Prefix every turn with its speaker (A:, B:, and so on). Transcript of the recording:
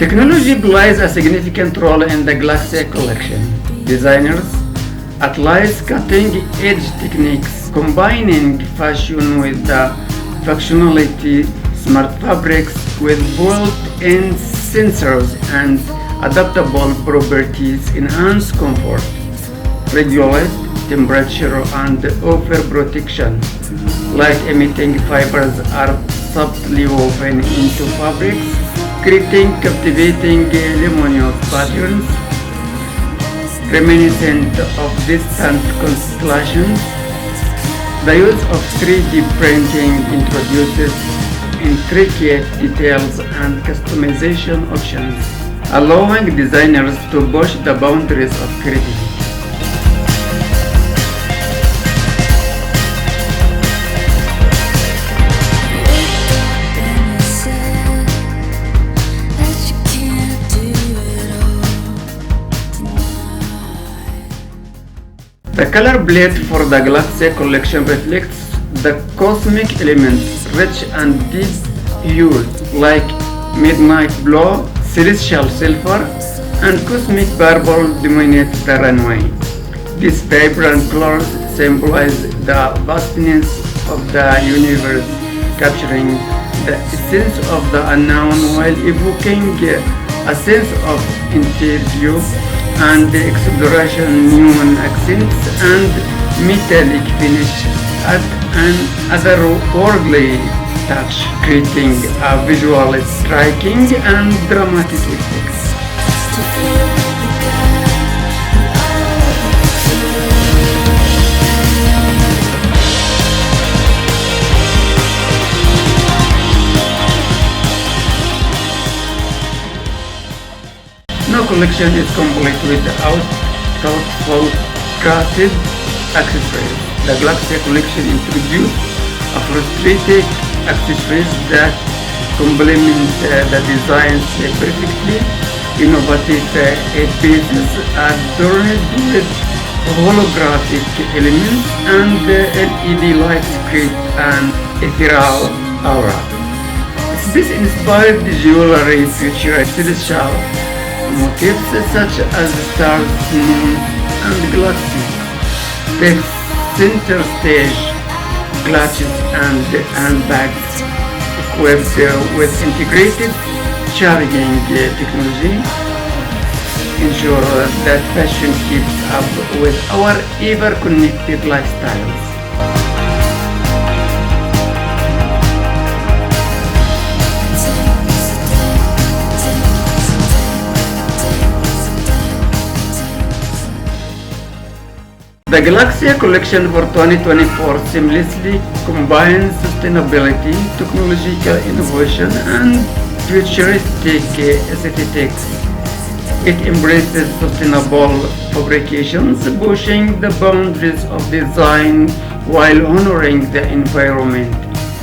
A: Technology plays a significant role in the Galaxia collection. Designers utilize cutting-edge techniques combining fashion with the functionality. Smart fabrics with built-in sensors and adaptable properties enhance comfort, regulate temperature, and offer protection. Light-emitting fibers are subtly woven into fabrics, creating captivating luminous patterns reminiscent of distant constellations. The use of 3D printing introduces intricate details and customization options, allowing designers to push the boundaries of creativity. The color palette for the Galaxia collection reflects the cosmic elements, rich and deep hues like midnight blue, celestial silver, and cosmic purple dominate the runway. These vibrant colors symbolize the vastness of the universe, capturing the essence of the unknown while evoking a sense of interior and exploration. Neon accents and metallic finish add an otherworldly touch, creating a visually striking and dramatic effect. No collection is complete without thoughtful crafted accessories. The Galaxia collection introduced a futuristic accessories that complement the designs perfectly. Innovative pieces adorned with holographic elements and LED lights create an ethereal aura. Space-inspired jewelry features celestial motifs such as stars, moons, and galaxies. Takes center stage clutches and handbags equipped with integrated charging technology ensure that fashion keeps up with our ever-connected lifestyles. The Galaxia collection for 2024 seamlessly combines sustainability, technological innovation, and futuristic aesthetics. It embraces sustainable fabrications, pushing the boundaries of design while honoring the environment.